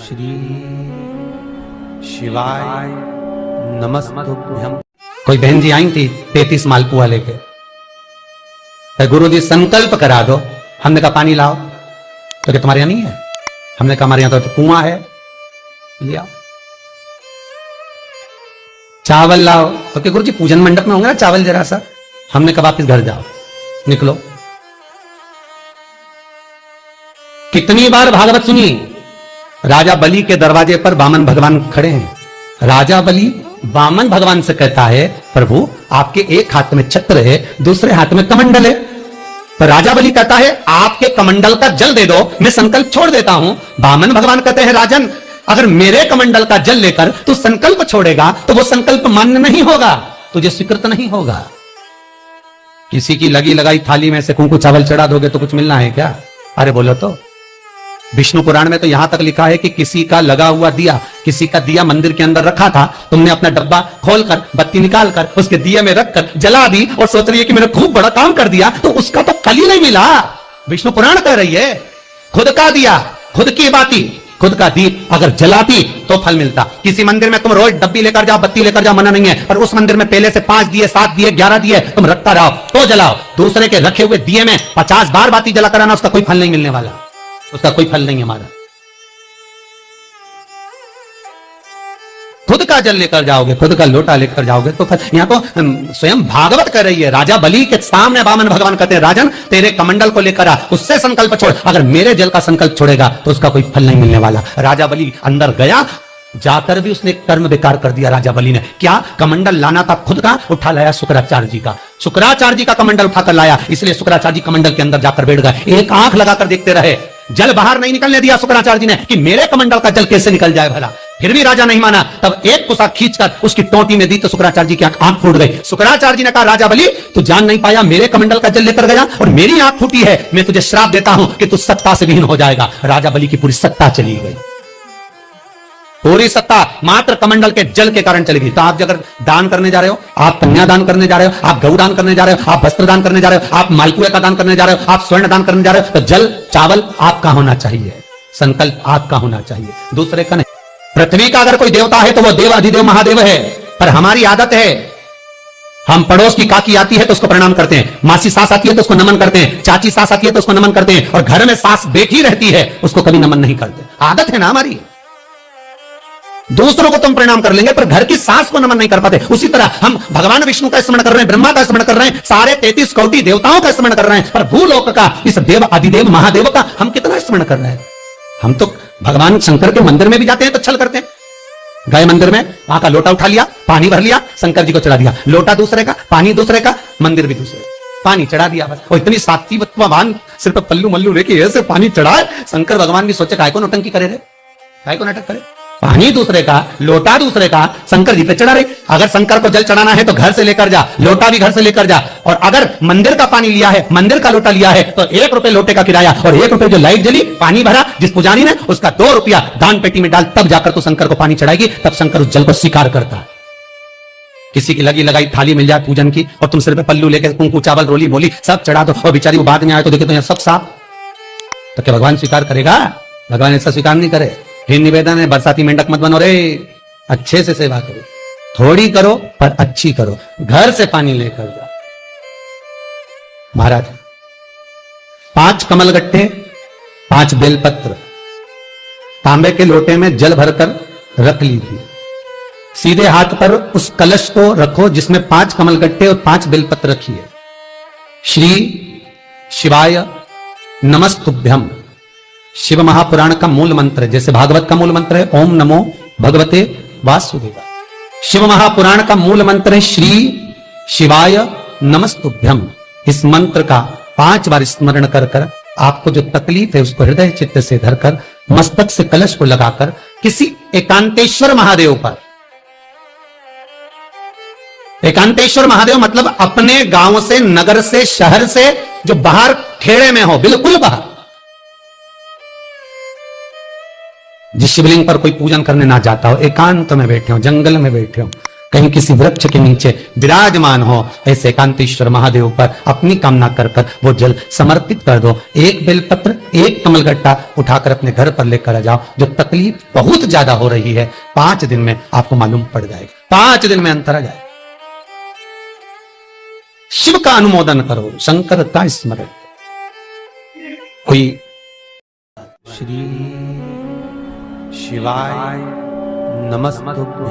श्री शिवाय नमस्तुभ्यम। कोई बहन जी आई थी 33 मालपुआ लेके, गुरु जी संकल्प करा दो। हमने कहा पानी लाओ, तो क्या तुम्हारे यहां नहीं है? हमने कहा हमारे यहां तो कुआं है, लिया। चावल लाओ, तो क्या गुरु जी पूजन मंडप में होंगे ना चावल जरा सा। हमने कहा वापिस घर जाओ, निकलो। कितनी बार भागवत सुनी? राजा बलि के दरवाजे पर वामन भगवान खड़े हैं। राजा बलि वामन भगवान से कहता है, प्रभु आपके एक हाथ में छत्र है, दूसरे हाथ में कमंडल है। पर राजा बलि कहता है आपके कमंडल का जल दे दो, मैं संकल्प छोड़ देता हूं। वामन भगवान कहते हैं राजन, अगर मेरे कमंडल का जल लेकर तू संकल्प छोड़ेगा तो वो संकल्प मान्य नहीं होगा, तुझे स्वीकृत नहीं होगा। किसी की लगी लगाई थाली में से कुंकू चावल चढ़ा दोगे तो कुछ मिलना है क्या? अरे बोलो तो। विष्णु पुराण में तो यहां तक लिखा है कि किसी का लगा हुआ दिया, किसी का दिया मंदिर के अंदर रखा था, तुमने अपना डब्बा खोलकर बत्ती निकालकर उसके दिए में रखकर जला दी और सोच रही है कि मैंने खूब बड़ा काम कर दिया, तो उसका तो फल ही नहीं मिला। विष्णु पुराण कह रही है खुद का दिया, खुद की बाती, खुद का दीप अगर जलाती तो फल मिलता। किसी मंदिर में तुम रोज डब्बी लेकर जाओ, बत्ती लेकर जाओ, मना नहीं है, पर उस मंदिर में पहले से 5 दिए, 7 दिए, 11 दिए तुम रखता रहो तो जलाओ। दूसरे के रखे हुए दिए में 50 बार बाती जला कराना, उसका कोई फल नहीं मिलने वाला, उसका कोई फल नहीं हमारा। खुद का जल लेकर जाओगे, खुद का लोटा लेकर जाओगे तो फल। यहां तो स्वयं भागवत कर रही है, राजा बलि के सामने वामन भगवान कहते हैं राजन तेरे कमंडल को लेकर आ, उससे संकल्प छोड़, अगर मेरे जल का संकल्प छोड़ेगा तो उसका कोई फल नहीं मिलने वाला। राजा बलि अंदर गया, जाकर भी उसने कर्म बेकार कर दिया। राजा बलि ने क्या, कमंडल लाना था खुद का, उठा लाया शुक्राचार्य जी का। शुक्राचार्य जी का कमंडल उठाकर लाया, इसलिए शुक्राचार्य जी कमंडल के अंदर जाकर बैठ गए। एक आंख लगाकर देखते रहे, जल बाहर नहीं निकलने दिया शुक्राचार्य जी ने कि मेरे कमंडल का जल कैसे निकल जाए भला। फिर भी राजा नहीं माना, तब एक कुसा खींचकर उसकी टोटी में दी तो शुक्राचार्य जी की आंख फूट गई। शुक्राचार्य जी ने कहा राजा बलि तू जान नहीं पाया, मेरे कमंडल का जल लेकर गया और मेरी आंख फूटी है, मैं तुझे श्राप देता हूं कि तू सत्ता से विहीन हो जाएगा। राजा बलि की पूरी सत्ता चली गई, पूरी सत्ता मात्र कमंडल के जल के कारण चलेगी। तो आप अगर दान करने जा रहे हो, आप कन्या दान करने जा रहे हो, आप गौ दान करने जा रहे हो, आप वस्त्र दान करने जा रहे हो, आप मालपुए का दान करने जा रहे हो, आप स्वर्ण दान करने जा रहे हो, तो जल चावल आपका होना चाहिए, संकल्प आपका होना चाहिए, दूसरे का नहीं। पृथ्वी का अगर कोई देवता है तो वो देव अधिदेव महादेव है, पर हमारी आदत है हम पड़ोस की काकी आती है तो उसको प्रणाम करते हैं, मासी सास आती है तो उसको नमन करते हैं, चाची सास आती है तो उसको नमन करते हैं, और घर में सास बैठी रहती है उसको कभी नमन नहीं करते। आदत है ना हमारी। दूसरों को तुम प्रणाम कर लेंगे पर घर की सास को नमन नहीं कर पाते। उसी तरह हम भगवान विष्णु का स्मरण कर रहे हैं, ब्रह्मा का स्मरण कर रहे हैं, सारे 33 कोटि देवताओं का स्मरण कर रहे हैं, पर भूलोक का इस देव अधिदेव महादेव का हम कितना स्मरण कर रहे हैं। हम तो भगवान शंकर के मंदिर में भी जाते हैं तो छल करते हैं। गए मंदिर में, वहां का लोटा उठा लिया, पानी भर लिया, शंकर जी को चढ़ा दिया। लोटा दूसरे का, पानी दूसरे का, मंदिर भी दूसरे, पानी चढ़ा दिया बस। और इतनी सात्विकवान सिर्फ पल्लू मल्लू लेके ऐसे पानी चढ़ाए, शंकर भगवान भी सोचे काय को नौटंकी करे रे, काय को नाटक करे। पानी दूसरे का, लोटा दूसरे का, शंकर जी पे चढ़ा रहे। अगर शंकर को जल चढ़ाना है तो घर से लेकर जा, लोटा भी घर से लेकर जा। और अगर मंदिर का पानी लिया है, मंदिर का लोटा लिया है तो 1 रुपए लोटे का किराया, और 1 रुपए जो लाइट जली, पानी भरा जिस पुजारी ने, उसका 2 रुपया दान पेटी में डाल, तब जाकर तो शंकर को पानी चढ़ाएगी, तब शंकर उस जल को स्वीकार करता है। किसी की लगी लगाई थाली मिल जाए पूजन की और तुम सिर पे पल्लू लेके कुंकू चावल रोली मोली सब चढ़ा दो, और बेचारी वो बाद में आए तो देखे तो यहाँ सब साफ, तो क्या भगवान स्वीकार करेगा? भगवान ऐसा स्वीकार नहीं करे। हे निवेदन है, बरसाती मेंढक मत बनो रे, अच्छे से सेवा करो, थोड़ी करो पर अच्छी करो। घर से पानी लेकर जाओ। महाराज 5 कमलगट्टे, 5 बेलपत्र तांबे के लोटे में जल भरकर रख लीजिए। सीधे हाथ पर उस कलश को रखो जिसमें 5 कमलगट्टे और 5 बेलपत्र रखिए। श्री शिवाय नमस्तुभ्यम, शिव महापुराण का मूल मंत्र है, जैसे भागवत का मूल मंत्र है ओम नमो भगवते वासुदेवाय। शिव महापुराण का मूल मंत्र है श्री शिवाय नमस्तुभ्यम। इस मंत्र का 5 बार स्मरण कर कर आपको जो तकलीफ है उसको हृदय चित्त से धरकर मस्तक से कलश को लगाकर किसी एकांतेश्वर महादेव पर, एकांतेश्वर महादेव मतलब अपने गांव से, नगर से, शहर से जो बाहर खेड़े में हो, बिल्कुल बाहर, जिस शिवलिंग पर कोई पूजन करने ना जाता हो, एकांत में बैठे हो, जंगल में बैठे हो, कहीं किसी वृक्ष के नीचे विराजमान हो, ऐसे एकांतेश्वर महादेव पर अपनी कामना कर कर वो जल समर्पित कर दो। एक बेलपत्र, एक कमलगट्टा उठाकर अपने घर पर लेकर आ जाओ। जो तकलीफ बहुत ज्यादा हो रही है 5 दिन में आपको मालूम पड़ जाएगा, 5 दिन में अंतर आ जाएगा। शिव का अनुमोदन करो, शंकर का स्मरण। कोई श्री शिवाय नमस्तुभ्यं।